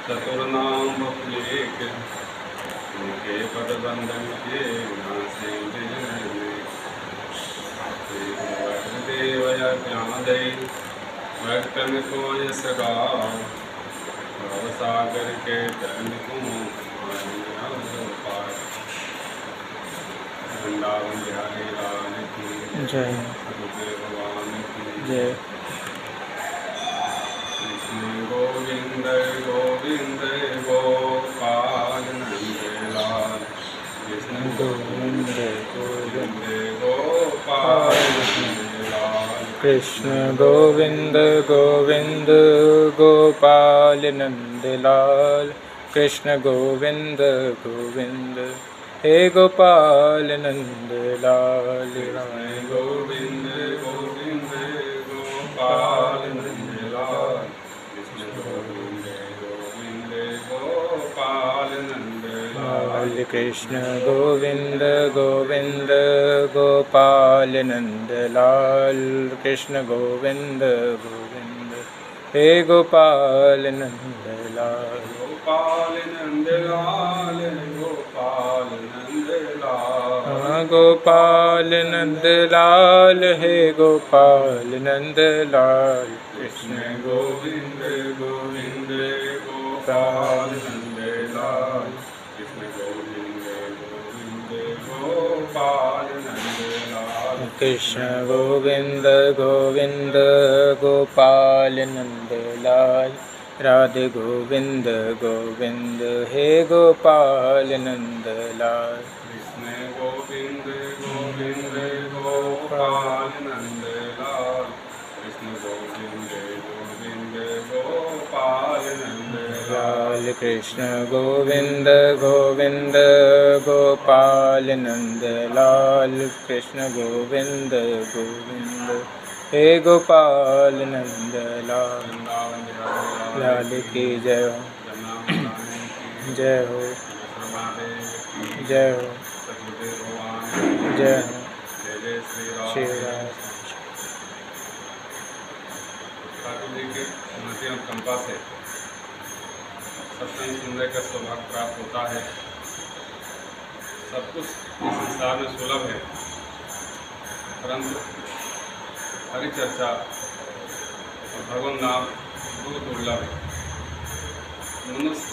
चतुर्नाम बपुलेख उनके पद बंधन के नासेंगे देवया ज्ञादय वर्तन को यशगा भव सागर के तरण को वृंदावन बिहारी लाल की जय। सतगुरु भगवान की जय। गोविंद गोविंद गोपाल नंदलाल कृष्ण गोविंद गोविंद गोपाल नंदलाल कृष्ण गोविंद गोविंद गोपाल नंदलाल कृष्ण गोविंद गोविंद हे गोपाल नंदलाल राम गोविंद गोविंद गोपाल नंदलाल कृष्ण गोविंद गोविंद गोपाल नंदलाल कृष्ण गोविंद गोविंद गोपाल नंदलाल कृष्ण गोविंद गोविंद हे गोपाल नंदलाल गोपाल नंदलाल गोपाल नंदलाल गोपाल नंदलाल हे गोपाल नंदलाल कृष्ण गोविंद गोविंद गोपाल नंदलाल कृष्ण गोविंद गोविंद गोपाल नंदलाल कृष्ण गोविंद गोविंद गोपाल नंदलाल राधे गोविंद गोविंद हे गोपाल नंदलाल कृष्ण गोविंद गोविंद गोपाल नंदलाल कृष्ण गोविंद गोविंद गोपाल नंदलाल कृष्ण गोविंद गोविंद गोपाल नंदलाल कृष्ण गोविंद गोविंद हे गोपाल नंदलाल लाल की जय हो जय हो जय हो जय हो श्री राम। ठाकुर जी के उन्नति और कृपा से सत्संग सुनने का सौभाग्य प्राप्त होता है। सब कुछ इस संसार में सुलभ है, परंतु हरि चर्चा और भगवान नाम बहुत दुर्लभ है। मनुष्य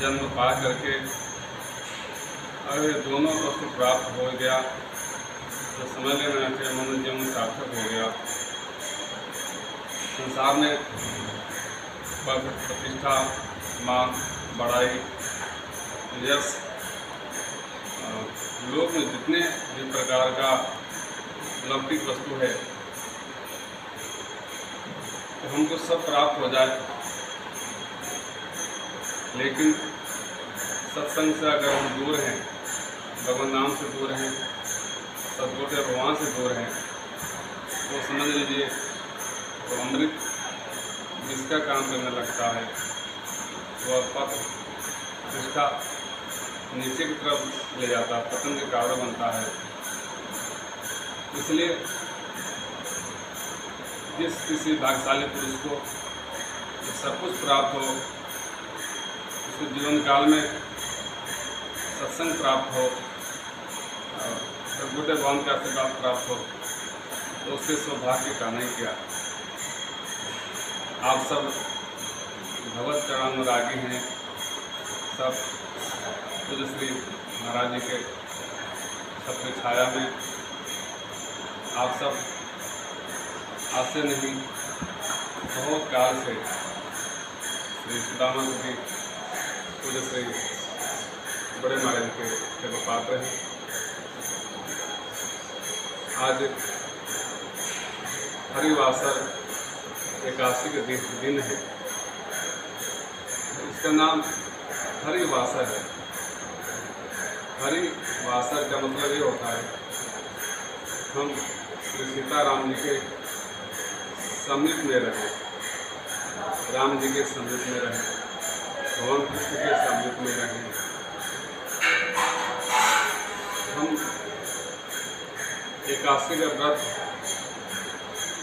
जन्म पा करके अगर दोनों वस्तु प्राप्त हो गया तो समझ लेना चाहिए मनुष्य जीवन सार्थक हो गया। संसार में पद प्रतिष्ठा मान बड़ाई यश लोक में जितने भी प्रकार का लौकिक वस्तु है तो हमको सब प्राप्त हो जाए, लेकिन सत्संग से अगर हम दूर हैं, भगवान नाम से दूर हैं, सदगुरु के भगवान से दूर हैं, तो समझ लीजिए तो अमृत जिसका काम करने लगता है वह पद प्रतिष्ठा नीचे की तरफ ले जाता है, पतन का कारण बनता है। इसलिए जिस किसी भाग्यशाली पुरुष को सब कुछ प्राप्त हो, उसके जीवन काल में सत्संग प्राप्त हो, सदगुरु भगवान का आशीर्वाद प्राप्त हो, तो उसके सौभाग्य का नहीं किया। आप सब भगवत चरणानुरागी हैं, सब पूज्य श्री महाराज जी के सबकी छाया में आप सब आज से नहीं बहुत काल से श्री सुदामा जी पूज्य श्री बड़े महाराज के सेवा पात्र हैं। आज हरिवासर एकादशी के दिन है, इसका नाम हरिवासर है। हरिवासर का मतलब ये होता है हम श्री सीताराम जी के समीप में रहें, राम जी के समीप में रहें, भगवान कृष्ण के समीप में रहें। हम एकादशी का व्रत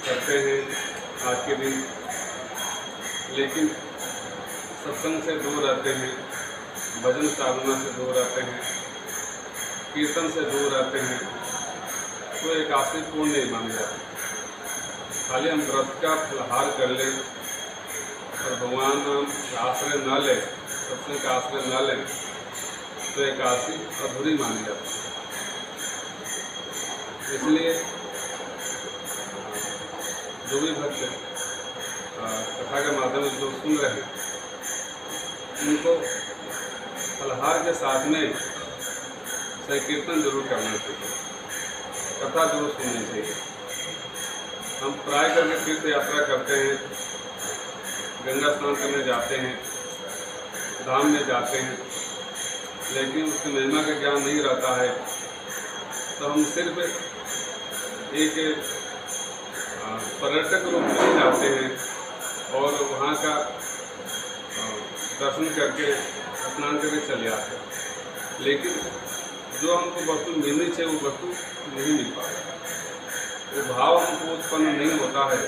करते हैं आज के दिन, लेकिन सत्संग से दूर रहते हैं, भजन साधना से दूर रहते हैं, कीर्तन से दूर रहते हैं, तो एकादशी पूर्ण नहीं मानी जाती। खाली हम व्रत का फलहार कर लें और भगवान नाम का आश्रय न लें, सत्संग का आश्रय न लें, तो एकादशी अधूरी मानी जाती है। इसलिए जो भी भक्त कथा के माध्यम से जो सुन रहे हैं, उनको फलहार के साथ में संकीर्तन जरूर करना चाहिए, कथा जरूर सुननी चाहिए। हम प्राय करके तीर्थ यात्रा करते हैं, गंगा स्नान करने जाते हैं, धाम में जाते हैं, लेकिन उसकी महिमा का ज्ञान नहीं रहता है, तो हम सिर्फ एक पर्यटक रूप में जाते हैं और वहाँ का दर्शन करके स्नान करके चले आते हैं, लेकिन जो हमको वस्तु मिलनी चाहिए वो वस्तु नहीं मिल पाता, वो भाव हमको उत्पन्न नहीं होता है।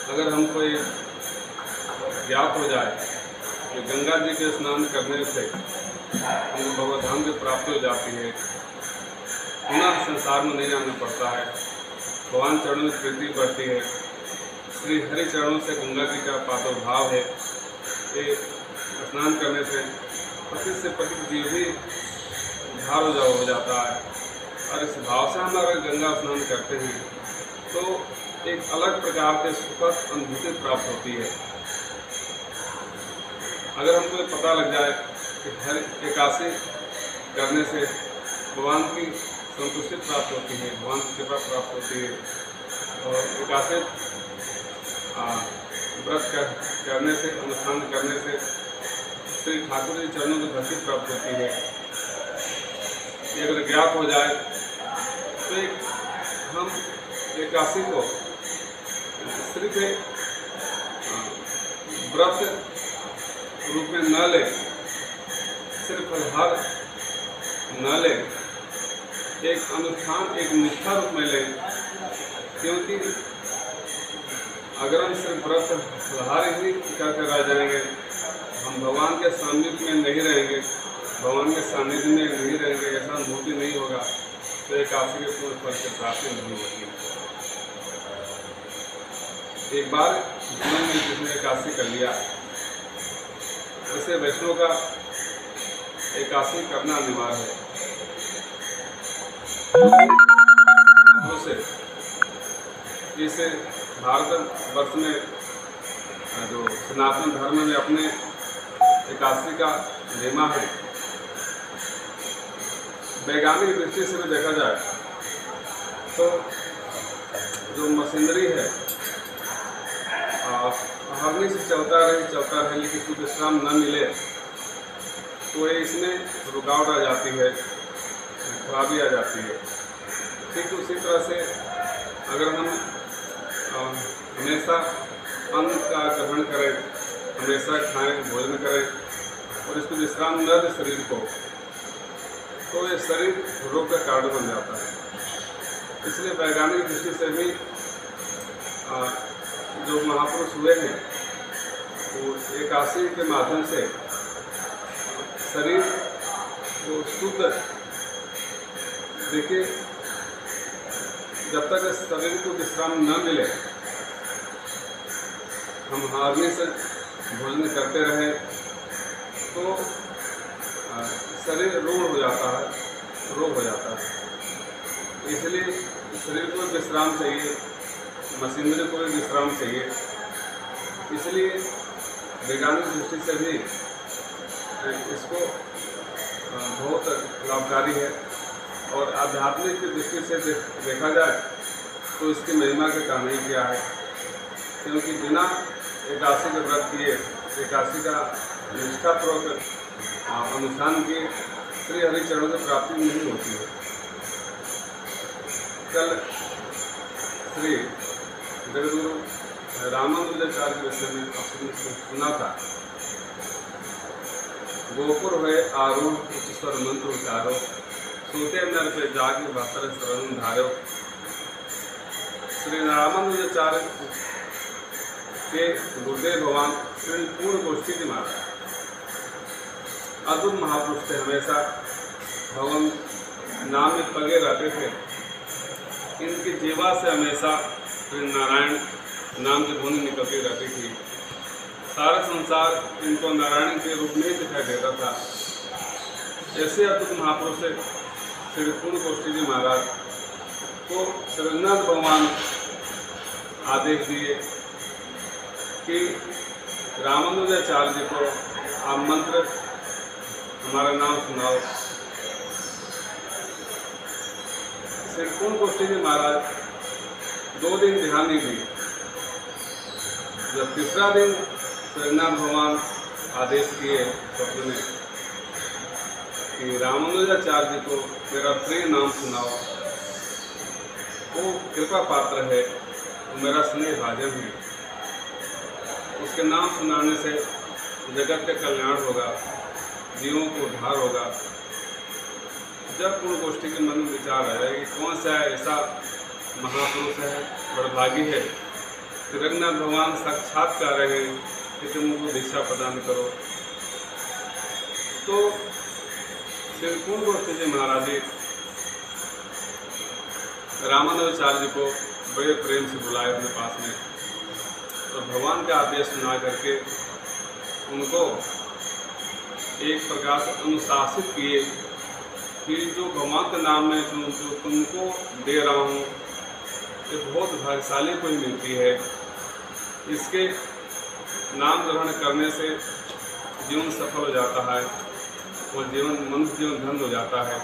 अगर हमको ये ज्ञात हो जाए कि गंगा जी के स्नान करने से हमको भगवत धाम की प्राप्ति हो जाती है, पुनः संसार में नहीं आना पड़ता है, भगवान चरणों में प्रीति बढ़ती है, श्री हरि चरणों से गंगा जी का प्रादुर्भाव है, ये स्नान करने से पति से पति जीव भी उद्धार हो जाता है। और इस भाव से हम अगर गंगा स्नान करते हैं तो एक अलग प्रकार के सुखद अनुभूति प्राप्त होती है। अगर हमको ये पता लग जाए कि हर एकादशी करने से भगवान की संतुष्टि प्राप्त होती है, भगवान की कृपा प्राप्त होती है, और एकादशी व्रत करने से, अनुष्ठान करने से श्री ठाकुर जी चरणों की भक्ति प्राप्त होती है, ये अगर ज्ञात हो जाए तो हम एकादशी को सिर्फ व्रत रूप में न ले, सिर्फ फलहार न ले, एक अनुष्ठान, एक निष्ठा रूप में लें। क्योंकि अगर हम सिर्फ व्रत फलहार ही करके रह जाएंगे, हम भगवान के सानिध्य में नहीं रहेंगे, भगवान के सानिध्य में नहीं रहेंगे, ऐसा अनुभूति नहीं होगा, तो एकादशी के पूर्ण फल की प्राप्ति नहीं होगी। एक बार जीवन में जिसने एकादशी कर लिया, उसे वैष्णव का एकादशी करना अनिवार्य है। उसे इस भारत वर्ष में जो सनातन धर्म में अपने एकादशी का महिमा है, वैज्ञानिक दृष्टि से भी देखा जाए तो जो मशीनरी है हरनी से चलता रहे, लेकिन कुछ विश्राम न मिले तो ये इसमें रुकावट आ जाती है, खराबी आ जाती है। ठीक उसी तरह से अगर हम हमेशा अन्न का ग्रहण करें, हमेशा खाएं, भोजन करें और इसको विश्राम न दे शरीर को, तो ये शरीर रोग का कारण बन जाता है। इसलिए वैज्ञानिक दृष्टि से भी जो महापुरुष हुए हैं वो एकादशी के माध्यम से शरीर को शुद्ध, देखिए जब तक शरीर को विश्राम न मिले, हम हारने से भोजन करते रहे तो शरीर रोग हो जाता है, इसलिए शरीर को विश्राम चाहिए, मशीनरी को भी विश्राम चाहिए। इसलिए वैज्ञानिक दृष्टि से भी इसको बहुत लाभकारी है, और आध्यात्मिक दृष्टि से देखा जाए तो इसकी महिमा का कारण ही क्या है, क्योंकि बिना एकादशी के व्रत किए, एकादशी का निष्ठापूर्वक अनुष्ठान किए श्री हरि चरणों की प्राप्ति नहीं होती है। कल श्री जगद्गुरु रामानुजाचार्य के विषय में आपने सुना था, गोपुर हुए आरूढ़ उच्च स्वर मंत्र उचारो, सूते नर पे जाग भस्तर शरण धारो। श्री रामानुजाचार्य के गुरुदेव भगवान श्री पूर्ण गोष्ठी जी महाराज अद्भुत महापुरुष थे, हमेशा भगवान नाम में पगे रहते थे। इनकी जीवा से हमेशा श्री नारायण नाम की ध्वनि निकलती रहती थी। सारा संसार इनको नारायण के रूप में दिखाई देता था। ऐसे अद्भुत महापुरुष श्री पूर्ण गोष्ठी जी महाराज को श्री रघुनाथ भगवान आदेश दिए कि रामानुजाचार्य जी को आप मंत्र हमारा नाम सुनाओ। श्री पूर्ण गोष्ठी जी महाराज 2 दिन ध्यान नहीं दिए। जब तीसरा दिन रघुनाथ भगवान आदेश किए स्वप्न में कि रामानुजाचार्य जी को मेरा प्रिय नाम सुनाओ, वो कृपा पात्र है, वो मेरा स्नेह भाजन है, उसके नाम सुनाने से जगत का कल्याण होगा, जीवों को उद्धार होगा। जब पूर्ण गोष्ठी के मन में विचार आया कि कौन सा ऐसा महापुरुष है, बड़भागी है, रघुनाथ भगवान साक्षात कह रहे हैं कि तुम उनको दीक्षा प्रदान करो, तो श्री पूर्ण गोष्ठी जी महाराज जी रामानुजाचार्य जी को बड़े प्रेम से बुलाए अपने पास में और भगवान का आदेश सुना करके उनको एक प्रकार से अनुशासित किए कि जो भगवान के नाम में जो तुमको दे रहा हूँ ये बहुत भाग्यशाली को ही मिलती है। इसके नाम ग्रहण करने से जीवन सफल हो जाता है और मनुष्य जीवन धन्य हो जाता है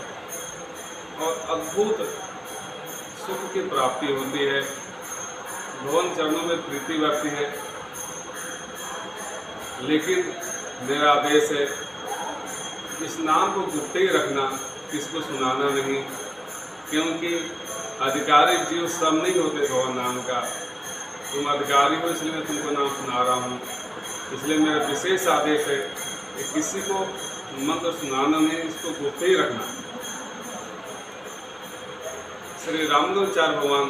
और अद्भुत सुख की प्राप्ति होती है, भगवान चरणों में प्रीति बढ़ती है। लेकिन मेरा आदेश है इस नाम को गुप्त ही रखना, किसको सुनाना नहीं, क्योंकि अधिकारी जीव सब नहीं होते भगवान नाम का। तुम अधिकारी हो इसलिए मैं तुमको नाम सुना रहा हूँ, इसलिए मेरा विशेष आदेश है कि किसी को मंत्र सुनाना नहीं, इसको गुप्त ही रखना। श्री रामानुजाचार्य भगवान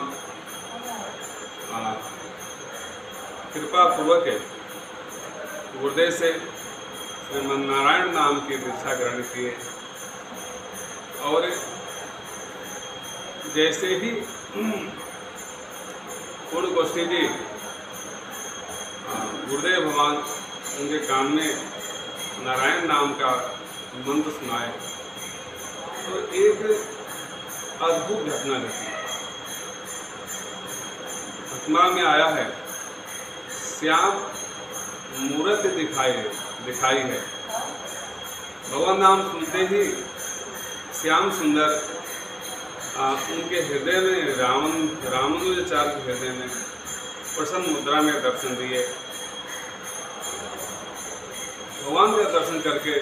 कृपा पूर्वक गुरुदेव से श्रीमन नारायण नाम की दीक्षा ग्रहण किए और जैसे ही पूर्ण गोष्ठी जी गुरुदेव भगवान उनके कान में नारायण नाम का मंत्र सुनाए तो एक अद्भुत घटना घटी। घटना में आया है श्याम मूर्त दिखाई है। भगवान नाम सुनते ही श्याम सुंदर उनके हृदय में रामानुजाचार्य के हृदय में प्रसन्न मुद्रा में दर्शन दिए। भगवान का दर्शन करके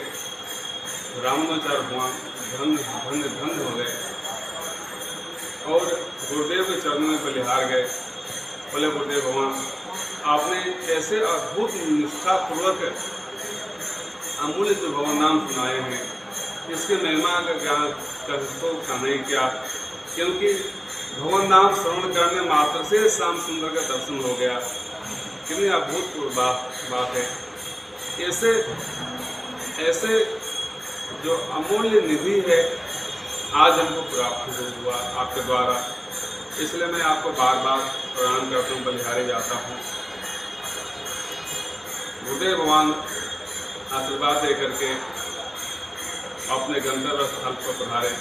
रामानुजाचार्य भगवान धन्य हो गए और गुरुदेव के चरणों में बलिहार गए। बोले गुरुदेव भगवान आपने ऐसे अद्भुत निष्ठापूर्वक अमूल्य जो भगवान नाम सुनाए हैं, इसके महिमा का ज्ञान तो कहना ही क्या, क्योंकि भगवान नाम श्रवण करने मात्र से श्याम सुंदर का दर्शन हो गया। कितनी अभूतपूर्व बात है। ऐसे जो अमूल्य निधि है आज हमको प्राप्त हुआ आपके द्वारा, इसलिए मैं आपको बार बार प्रणाम करता हूँ, बलिहारे जाता हूँ। गुरुदेव भगवान आशीर्वाद दे करके अपने गंतव्य स्थल पर पधारे।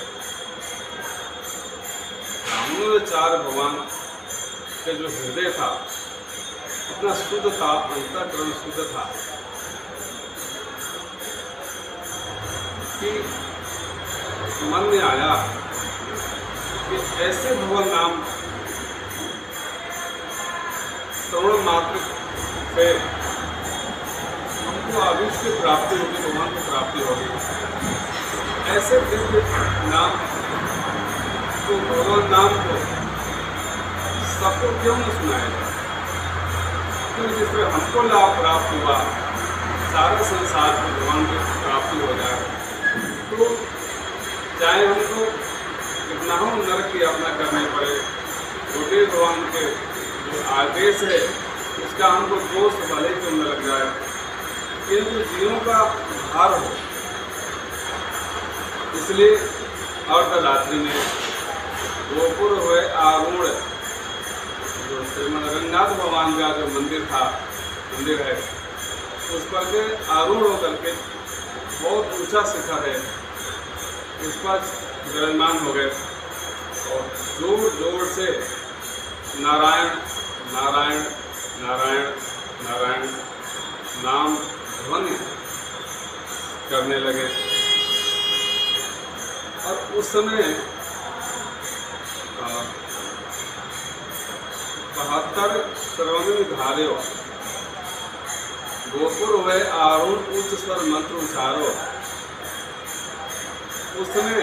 रामानुजाचार्य भगवान के जो हृदय था इतना शुद्ध था, अंतःकरण शुद्ध था कि मन में आया कि ऐसे भगवान नाम श्रवण मात्र से हमको अभीष्ट की प्राप्ति होगी, भगवान की प्राप्ति होगी। ऐसे दिव्य नाम तो भगवान नाम को सबको क्यों न सुनाएगा, क्योंकि जिस तरह हमको लाभ प्राप्त हुआ सारे संसार को भगवान की प्राप्ति हो जाए। तो चाहे हमको कितना हो नरक की यातना करनी पड़े, गुरुदेव भगवान के जो आदेश है उसका हमको दोष भले क्यों न लग जाए, किंतु जीवों का भार हो, इसलिए अर्धरात्रि में गोपुर हुए आरूढ़, जो श्रीमद रंगनाथ भगवान का जो मंदिर है, उस पर के आरूढ़ होकर के बहुत ऊंचा शिखर है, उस पर विराजमान हो गए और जोर जोर से नारायण नारायण नारायण नारायण नाम ध्वनि करने लगे। और उस समय 72 श्रवण धार्यो, गोपुर हुए आरूढ़ उच्च स्वर मंत्र उच्चारो। उस समय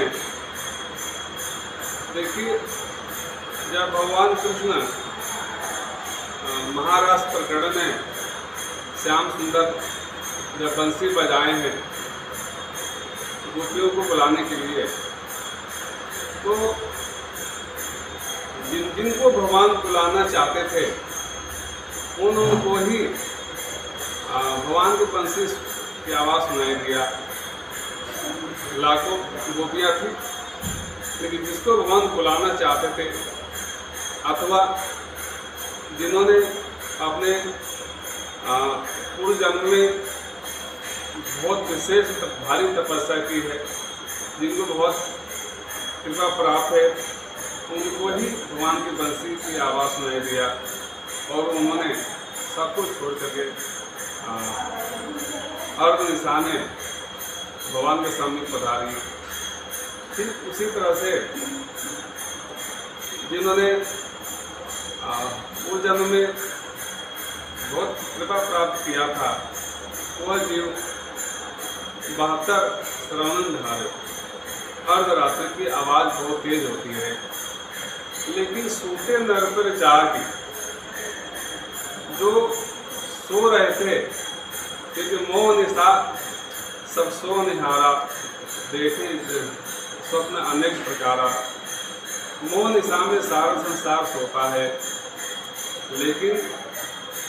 देखिए, जब भगवान कृष्ण महाराष्ट्र प्रकरण में श्याम सुंदर जब बंसी बजाए हैं गोपियों को बुलाने के लिए, तो जिनको भगवान बुलाना चाहते थे उनको ही भगवान की बंसी की आवाज़ सुनाई दिया। लाखों गोपियाँ थी, लेकिन जिसको भगवान बुलाना चाहते थे अथवा जिन्होंने अपने पूर्व जन्म में बहुत विशेष भारी तपस्या की है, जिनको बहुत कृपा प्राप्त है, उनको ही भगवान की बंसी की आवाज़ सुनाई दिया और उन्होंने सब कुछ छोड़ करके अर्ध निशा में भगवान के सामने पधारी। ठीक उसी तरह से जिन्होंने पूर्व जन्म में बहुत कृपा प्राप्त किया था, वह जीव 72 श्रवण धारे, अर्धरात्रि की आवाज़ बहुत तेज होती है, लेकिन सूते नर पर जाके जो सो रहे थे, क्योंकि मोह निशा सब सो निहारा, देखे स्वप्न अनेक प्रकारा। मोह निशा में सारा संसार सोता है, लेकिन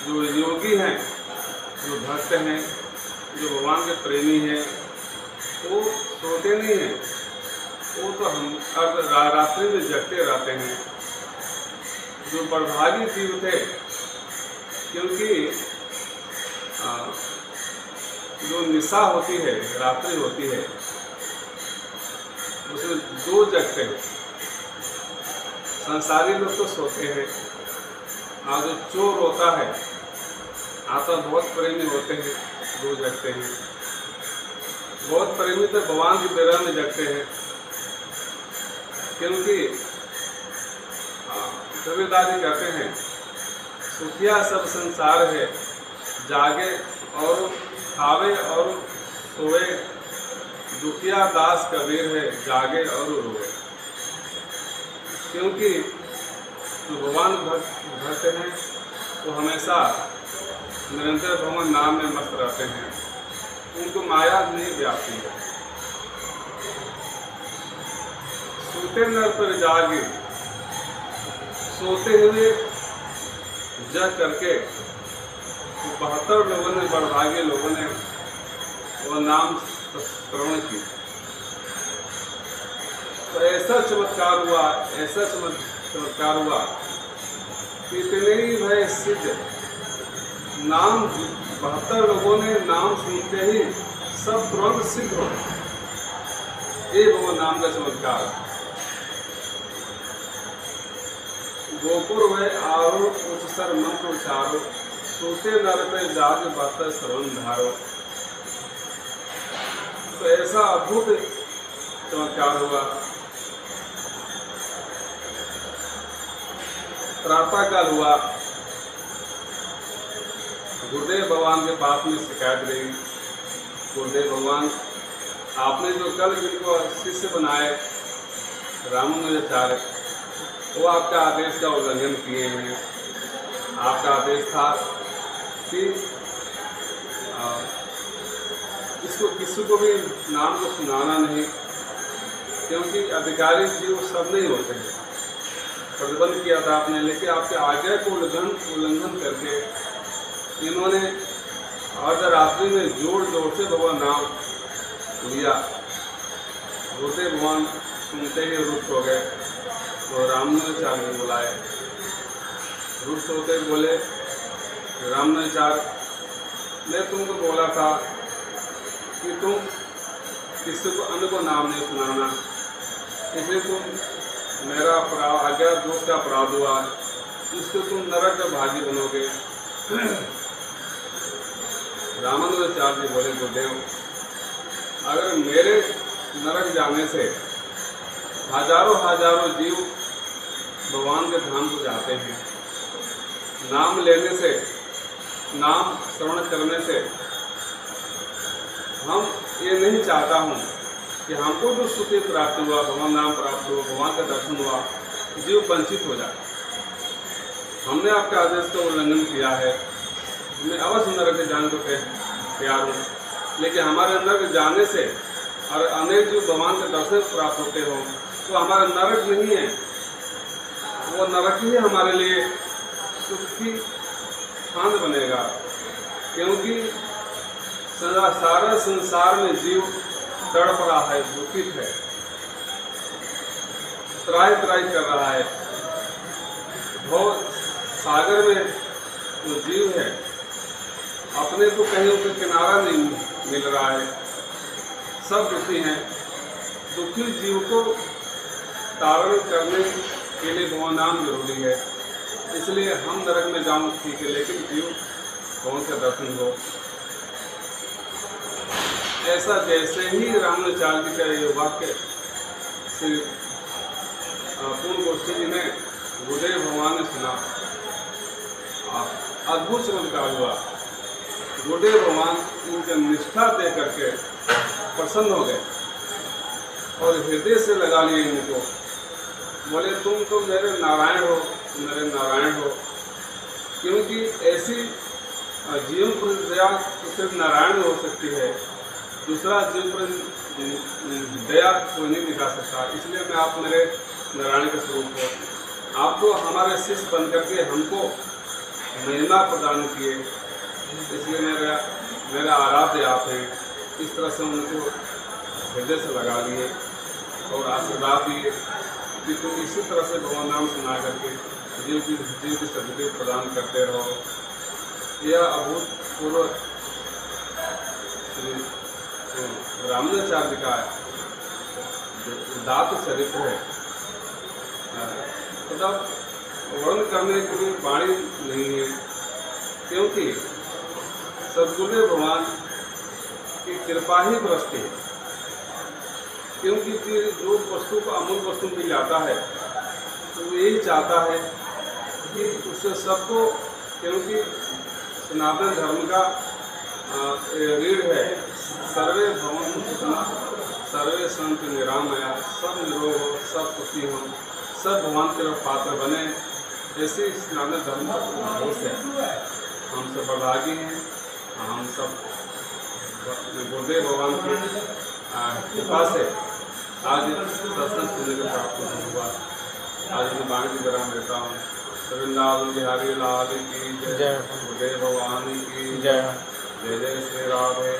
जो योगी हैं, जो भक्त हैं, जो भगवान के प्रेमी हैं, वो सोते नहीं हैं, वो तो हम रात्रि में जगते रहते हैं। जो बड़भागी जीव थे, क्योंकि जो निशा होती है, रात्रि होती है, उसमें दो जगते हैं। संसारी लोग तो सोते हैं, और जो चोर होता है, आता बहुत प्रेमी होते हैं, दो जगते हैं। बहुत प्रेमी तो भगवान की विरह में जगते हैं, क्योंकि कबीरदास जी कहते हैं, सुखिया सब संसार है, जागे और खावे और सोए, दुखिया दास कबीर है, जागे और रोए। क्योंकि जो भगवान भक्त हैं, वो हमेशा निरंतर भगवान नाम में मस्त रहते हैं, उनको माया नहीं व्यापती है। सोते नर पर जागे, सोते हुए जग करके 72 लोगों ने, बड़भागे लोगों ने वो नाम श्रवण की। तो ऐसा चमत्कार हुआ, ऐसा चमत्कार हुआ कि इतने ही भय सिद्ध नाम 72 लोगों ने नाम सुनते ही सब तुरंत सिद्ध हो। ये वो नाम का चमत्कार। गोपुर हुए आरो उच्च सर मंत्र उच्चारो, सोते नर पे जाग 72 श्रवण धारो। तो ऐसा अद्भुत चमत्कार हुआ। प्रातः काल हुआ, गुरुदेव भगवान के पास में शिकायत गई, गुरुदेव भगवान आपने जो कल जिनको शिष्य बनाए रामानुजाचार्य, वो आपका आदेश का उल्लंघन किए हैं। आपका आदेश था कि इसको किसी को भी नाम को सुनाना नहीं, क्योंकि अधिकारी जीव सब नहीं होते हैं। प्रतिबंध किया था आपने, लेकिन आपके आज्ञा को उल्लंघन करके इन्होंने अर्धरात्रि में जोर जोर से भगवान नाम लिया। रोते भगवान सुनते ही रुष्ट हो गए, तो रामानुजाचार्य ने बुलाए। रुष्ट होते बोले, रामानुजाचार्य, मैं तुमको बोला था कि तुम किसी को अन्य को नाम नहीं सुनाना, इसलिए तुम मेरा अज्ञात दोष का अपराध हुआ, इसको तुम नरक का भागी बनोगे। रामानुजाचार्य जी बोले, गुरुदेव, अगर मेरे नरक जाने से हजारों हजारों जीव भगवान के धाम को जाते हैं, नाम लेने से, नाम श्रवण करने से हम ये नहीं चाहता हूँ कि हमको जो सुखी प्राप्त हुआ, भगवान नाम प्राप्त हुआ, भगवान का दर्शन हुआ, जीव वंचित हो जाए। हमने आपके आदेश का उल्लंघन किया है, मैं अवश्य नरक जाने को तैयार हूँ, लेकिन हमारे नरक जाने से और अनेक जीव भगवान के दर्शन प्राप्त होते हो तो हमारा नरक नहीं है, वो नरक ही हमारे लिए सुख की स्थान बनेगा। क्योंकि सारा संसार में जीव तड़प रहा है, दुखित है, त्राही त्राही कर रहा है। बहुत सागर में जो जीव है, अपने को कहीं उसका किनारा नहीं मिल रहा है, सब दुखी हैं। दुखी जीव को तारण करने के लिए भगवान नाम जरूरी है। इसलिए हम नरक में जाऊँ ठीक है, लेकिन जीव भगवान का दर्शन हो। ऐसा जैसे ही रामानुजाचार्य जी का ये वाक्य श्री पूर्ण गोष्ठी जी ने गुरुदेव भगवान ने सुना, अद्भुत चमत्कार हुआ। गुरुदेव भगवान इनका निष्ठा दे करके प्रसन्न हो गए और हृदय से लगा लिए इनको। बोले, तुम तो मेरे नारायण हो, मेरे नारायण हो। क्योंकि ऐसी जीवन पर दया तो सिर्फ नारायण में हो सकती है, दूसरा जीव पर दया कोई नहीं दिखा सकता। इसलिए मैं आप मेरे नारायण के स्वरूप हो। आप तो हमारे शिष्य बन करके हमको महिमा प्रदान किए, इसलिए मेरा आराध्य आप हैं। इस तरह से उनको हृदय से लगा लिए और आशीर्वाद दिए कि तुम इसी तरह से भगवान नाम सुना करके जीव की सदगति प्रदान करते रहो। यह अभूतपूर्व श्री रामानुजाचार्य का उदात्त चरित्र है। मतलब वर्णन करने के लिए वाणी नहीं है, क्योंकि सद्गुरुदेव भगवान की कृपा ही बरसती है। क्योंकि जो वस्तु को अमूल वस्तु मिल जाता है तो वो यही चाहता है कि उससे सबको, क्योंकि सनातन धर्म का रीढ़ है, सर्वे भवन्तु सुखिनः, सर्वे सन्तु निरामया, सब निरोग हो, सब सुखी हो, सब भगवान के पात्र बने। ऐसे सनातन धर्म का घोष है। हम सब बड़भागी हैं, हम सब गुरुदेव भगवान की कृपा से आज सत्संग सुनने को प्राप्त हुआ। आज मैं वाणी की विराम देता हूँ। वृंदावन बिहारी लाल की जय, गुरुदेव भगवान की जय। जय जय श्री राधे।